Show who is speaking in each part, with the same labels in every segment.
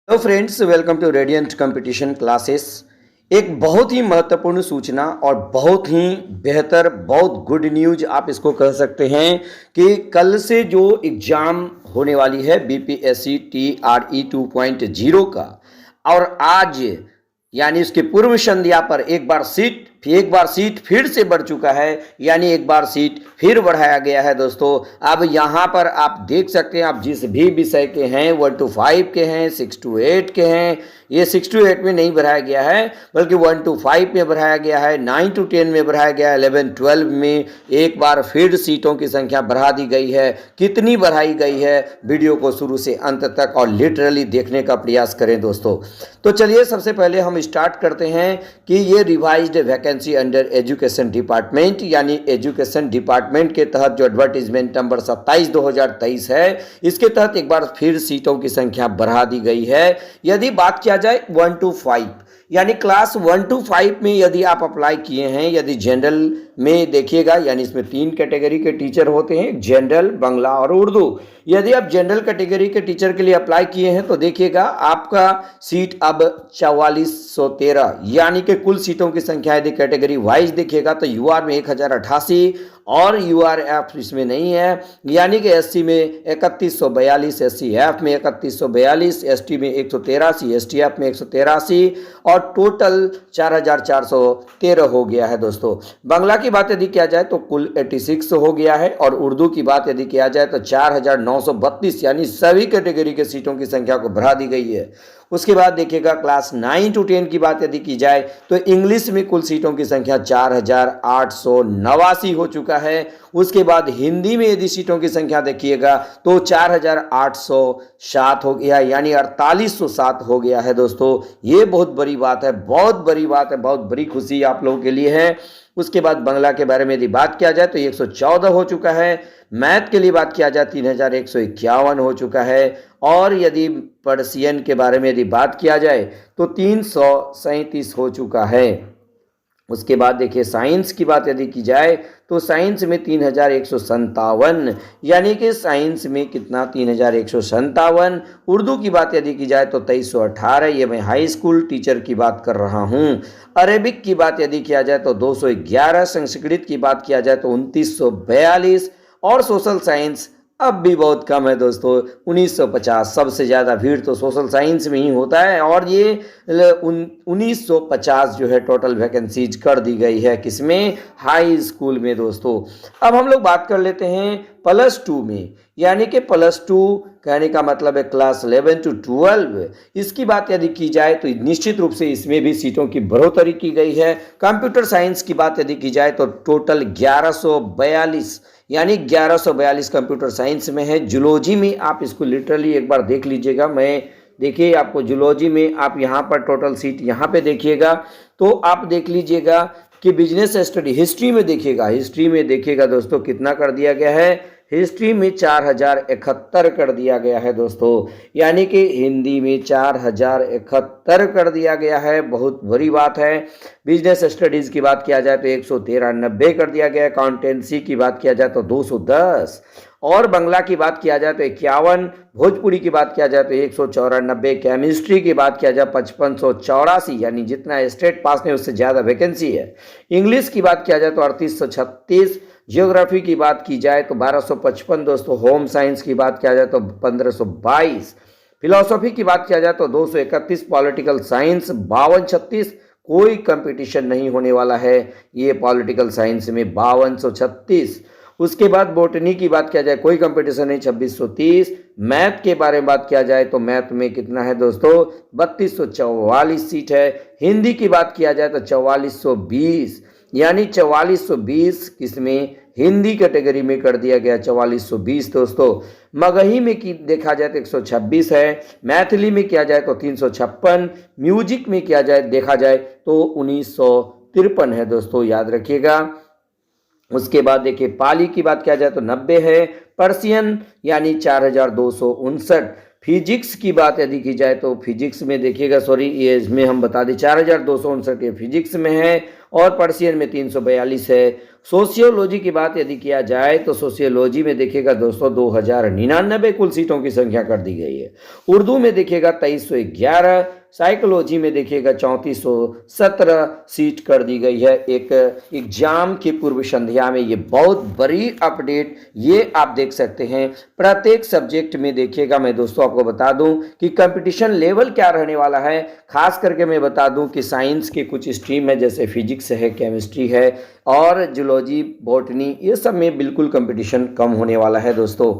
Speaker 1: Hello friends, welcome to Radiant competition classes. एक बहुत ही महत्वपूर्ण सूचना और बहुत ही बेहतर, बहुत गुड न्यूज आप इसको कह सकते हैं कि कल से जो एग्ज़ाम होने वाली है बीपीएससी TRE 2.0 का, और आज यानी उसके पूर्व संध्या पर एक बार सीट फिर से बढ़ चुका है, यानी एक बार सीट फिर बढ़ाया गया है दोस्तों। अब यहाँ पर आप देख सकते हैं, आप जिस भी विषय के हैं 1 to 5 के हैं, 6 to 8 के हैं, ये 6 to 8 में नहीं बढ़ाया गया है बल्कि 1 to 5 में बढ़ाया गया है, 9 to 10 में बढ़ाया गया है, 11 12 में एक बार फिर सीटों की संख्या बढ़ा दी गई है। कितनी बढ़ाई गई है, वीडियो को शुरू से अंत तक और लिटरली देखने का प्रयास करें दोस्तों। तो चलिए सबसे पहले हम स्टार्ट करते हैं कि ये revised vacancy under education department, यानी एजुकेशन डिपार्टमेंट के तहत जो एडवर्टीजमेंट नंबर 27/2023 है, इसके तहत एक बार फिर सीटों की संख्या बढ़ा दी गई है। यदि बात किया जाए 1 to 5 यानी क्लास 1 to 5 में यदि आप अप्लाई किए हैं, यदि जनरल में देखिएगा, यानी इसमें 3 कैटेगरी के टीचर होते हैं, जनरल, बांग्ला और उर्दू। यदि आप जनरल कैटेगरी के टीचर के लिए अप्लाई किए हैं तो देखिएगा आपका सीट अब 4413, यानी कि कुल सीटों की संख्या यदि कैटेगरी वाइज देखिएगा तो यूआर में 1088 और यूआरएफ इसमें नहीं है, यानी कि एससी में 3142, एससी एफ में 3142, एसटी में 183, एसटीएफ में 183 और टोटल 4413 हो गया है दोस्तों। बांग्ला की बात यदि किया जाए तो कुल 86 हो गया है, और उर्दू की बात यदि किया जाए तो 4932, यानी सभी कैटेगरी के सीटों की संख्या को बढ़ा दी गई है। उसके बाद देखिएगा क्लास 9 to 10 की बात यदि की जाए तो इंग्लिश में कुल सीटों की संख्या 4889 हो चुका है। उसके बाद हिंदी में यदि सीटों की संख्या देखिएगा तो 4807 हो गया, यानी 4807 हो गया है दोस्तों। ये बहुत बड़ी बात है, बहुत बड़ी बात है, बहुत बड़ी खुशी आप लोगों के लिए है। उसके बाद बांग्ला के बारे में यदि बात किया जाए तो 114 हो चुका है। मैथ के लिए बात किया जाए 3151 हो चुका है, और यदि पर्शियन के बारे में यदि बात किया जाए तो 337 हो चुका है। उसके बाद देखिए साइंस की बात यदि की जाए तो साइंस में 3157, यानी कि साइंस में कितना 3157। उर्दू की बात यदि की जाए तो 2318, ये मैं हाई स्कूल टीचर की बात कर रहा हूँ। अरेबिक की बात यदि किया जाए तो 211, संस्कृत की बात किया जाए तो 2942, और सोशल साइंस अब भी बहुत कम है दोस्तों, 1950। सबसे ज़्यादा भीड़ तो सोशल साइंस में ही होता है, और ये 1950 जो है टोटल वैकेंसीज कर दी गई है किसमें, हाई स्कूल में दोस्तों। अब हम लोग बात कर लेते हैं +2 में, यानी कि +2 कहने का मतलब है क्लास 11 to 12। इसकी बात यदि की जाए तो निश्चित रूप से इसमें भी सीटों की बढ़ोतरी की गई है। कंप्यूटर साइंस की बात यदि की जाए तो टोटल 1142, यानी 1142 कंप्यूटर साइंस में है। जूलॉजी में आप इसको लिटरली एक बार देख लीजिएगा, मैं देखिए आपको जूलॉजी में आप यहाँ पर टोटल सीट यहाँ पे देखिएगा तो आप देख लीजिएगा कि बिजनेस स्टडी, हिस्ट्री में देखिएगा दोस्तों कितना कर दिया गया है। हिस्ट्री में 4071 कर दिया गया है दोस्तों, यानी कि हिंदी में 4071 कर दिया गया है, बहुत बड़ी बात है। बिजनेस स्टडीज़ की बात किया जाए तो 193 कर दिया गया है। अकाउंटेंसी की बात किया जाए तो 210, और बांग्ला की बात किया जाए तो 51, भोजपुरी की बात किया जाए तो 194, केमिस्ट्री की बात किया जाए 5584, यानी जितना स्टेट पास ने उससे ज़्यादा वैकेंसी है। इंग्लिश की बात किया जाए तो 3836, जियोग्राफी की बात की जाए तो 1255 दोस्तों, होम साइंस की बात किया जाए तो 1522, फिलॉसफी की बात किया जाए तो 231, पॉलिटिकल साइंस 5236, कोई कंपटीशन नहीं होने वाला है ये पॉलिटिकल साइंस में 5236। उसके बाद बोटनी की बात किया जाए कोई कंपटीशन नहीं, 2630। मैथ के बारे में बात किया जाए तो मैथ में कितना है दोस्तों, 3244 सीट है। हिंदी की बात किया जाए तो 4420, यानी 4420 किसमें, हिंदी कैटेगरी में कर दिया गया 4420 दोस्तों। मगही में की देखा जाए तो 126 है। मैथिली में किया जाए तो 356, म्यूजिक में किया जाए देखा जाए तो 1953 है दोस्तों, याद रखिएगा। उसके बाद देखिए पाली की बात किया जाए तो 90 है। पर्शियन यानी 4259। फिजिक्स की बात यदि की जाए तो फिजिक्स में देखिएगा, सॉरी ये इसमें हम बता दें 4259 ये फिजिक्स में है। और पर्शियन में 342 है। सोशियोलॉजी की बात यदि किया जाए तो सोशियोलॉजी में देखिएगा दोस्तों 2099 कुल सीटों की संख्या कर दी गई है। उर्दू में देखिएगा 2311, साइकोलॉजी में देखिएगा 3417 सीट कर दी गई है। एक एग्जाम की पूर्व संध्या में ये बहुत बड़ी अपडेट ये आप देख सकते हैं। प्रत्येक सब्जेक्ट में देखिएगा, मैं दोस्तों आपको बता दूं कि कंपटीशन लेवल क्या रहने वाला है। खास करके मैं बता दूं कि साइंस के कुछ स्ट्रीम है, जैसे फिजिक्स है, केमिस्ट्री है और जूलॉजी, बॉटनी, ये सब में बिल्कुल कंपटीशन कम होने वाला है दोस्तों।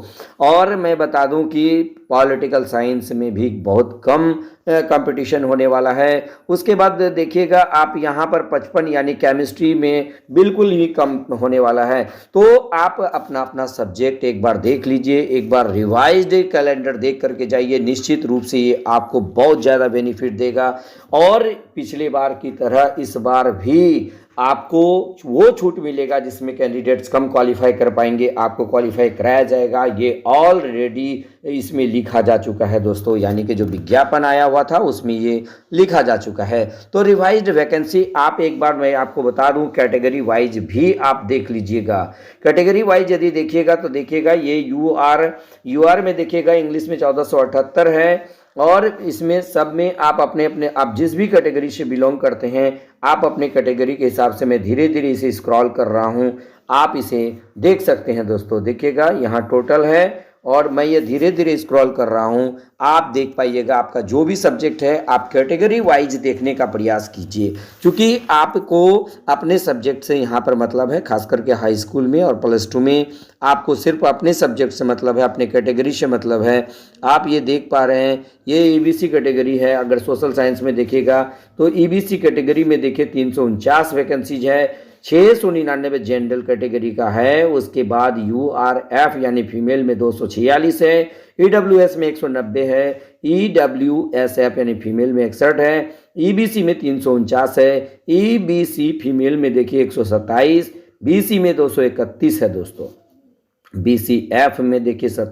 Speaker 1: और मैं बता दूं कि पॉलिटिकल साइंस में भी बहुत कम कंपटीशन होने वाला है। उसके बाद देखिएगा आप यहाँ पर 55 यानी केमिस्ट्री में बिल्कुल ही कम होने वाला है। तो आप अपना अपना सब्जेक्ट एक बार देख लीजिए, एक बार रिवाइज्ड कैलेंडर देख करके जाइए। निश्चित रूप से ये आपको बहुत ज़्यादा बेनिफिट देगा और पिछले बार की तरह इस बार भी आपको वो छूट मिलेगा जिसमें कैंडिडेट्स कम क्वालिफाई कर पाएंगे, आपको क्वालिफाई कराया जाएगा। ये ऑलरेडी इसमें लिखा जा चुका है दोस्तों, यानी कि जो विज्ञापन आया हुआ था उसमें ये लिखा जा चुका है। तो रिवाइज्ड वैकेंसी आप एक बार मैं आपको बता दूं, कैटेगरी वाइज भी आप देख लीजिएगा। कैटेगरी वाइज यदि देखिएगा तो देखिएगा ये यूआर में देखिएगा इंग्लिश में 1478 है और इसमें सब में आप अपने आप जिस भी कैटेगरी से बिलोंग करते हैं आप अपने कैटेगरी के हिसाब से, मैं धीरे धीरे इसे स्क्रॉल कर रहा हूं, आप इसे देख सकते हैं दोस्तों। देखिएगा यहाँ टोटल है और मैं ये धीरे धीरे स्क्रॉल कर रहा हूँ, आप देख पाइएगा। आपका जो भी सब्जेक्ट है आप कैटेगरी वाइज देखने का प्रयास कीजिए, क्योंकि आपको अपने सब्जेक्ट से यहाँ पर मतलब है। खास करके हाई स्कूल में और +2 में आपको सिर्फ अपने सब्जेक्ट से मतलब है, अपने कैटेगरी से मतलब है। आप ये देख पा रहे हैं ये ईबीसी कैटेगरी है। अगर सोशल साइंस में देखिएगा तो ईबीसी कैटेगरी में देखिए 349 वैकेंसीज है, 699 जनरल कैटेगरी का है। उसके बाद यूआरएफ यानी फीमेल में 246 है, ईडब्ल्यूएस में 190 है, ईडब्ल्यूएसएफ यानी फीमेल में 61 है, ईबीसी में 349 है, ईबीसी फीमेल में देखिए 127, बीसी में 231 है दोस्तों, बीसीएफ में देखिए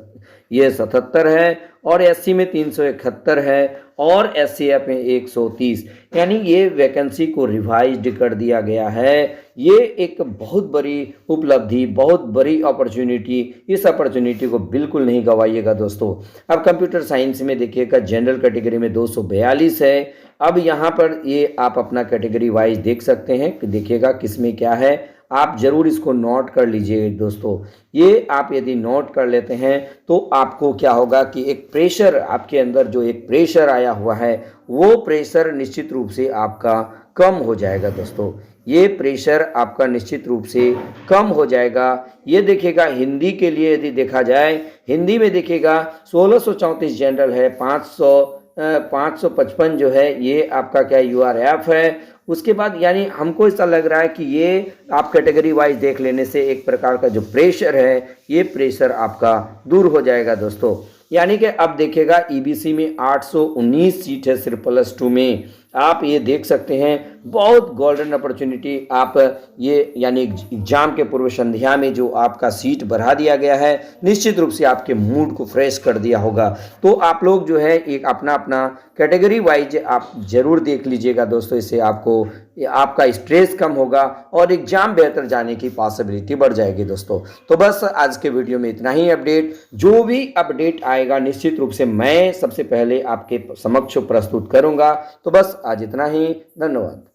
Speaker 1: ये 77 है और एससी में 371 है और एससीएफ में 130। यानी ये वैकेंसी को रिवाइज्ड कर दिया गया है। ये एक बहुत बड़ी उपलब्धि, बहुत बड़ी अपॉर्चुनिटी, इस अपॉर्चुनिटी को बिल्कुल नहीं गंवाइएगा दोस्तों। अब कंप्यूटर साइंस में देखिएगा जनरल कैटेगरी में 242 है। अब यहाँ पर ये आप अपना कैटेगरी वाइज देख सकते हैं कि देखिएगा किसमें क्या है, आप जरूर इसको नोट कर लीजिए दोस्तों। ये आप यदि नोट कर लेते हैं तो आपको क्या होगा कि एक प्रेशर आपके अंदर, जो एक प्रेशर आया हुआ है वो प्रेशर निश्चित रूप से आपका कम हो जाएगा दोस्तों। ये प्रेशर आपका निश्चित रूप से कम हो जाएगा। ये देखिएगा हिंदी के लिए यदि देखा जाए, हिंदी में देखिएगा 1634 जनरल है, 555 जो है ये आपका क्या यूआरएफ है। उसके बाद यानी हमको ऐसा लग रहा है कि ये आप कैटेगरी वाइज देख लेने से एक प्रकार का जो प्रेशर है ये प्रेशर आपका दूर हो जाएगा दोस्तों। यानी कि अब देखिएगा ईबीसी में 819 सीट है सिर्फ +2 में। आप ये देख सकते हैं बहुत गोल्डन अपॉर्चुनिटी। आप ये यानी एग्जाम के पूर्व संध्या में जो आपका सीट बढ़ा दिया गया है निश्चित रूप से आपके मूड को फ्रेश कर दिया होगा। तो आप लोग जो है एक अपना अपना कैटेगरी वाइज आप जरूर देख लीजिएगा दोस्तों। इससे आपको आपका स्ट्रेस कम होगा और एग्जाम बेहतर जाने की पॉसिबिलिटी बढ़ जाएगी दोस्तों। तो बस आज के वीडियो में इतना ही अपडेट। जो भी अपडेट आएगा निश्चित रूप से मैं सबसे पहले आपके समक्ष प्रस्तुत करूंगा। तो बस आज इतना ही, धन्यवाद।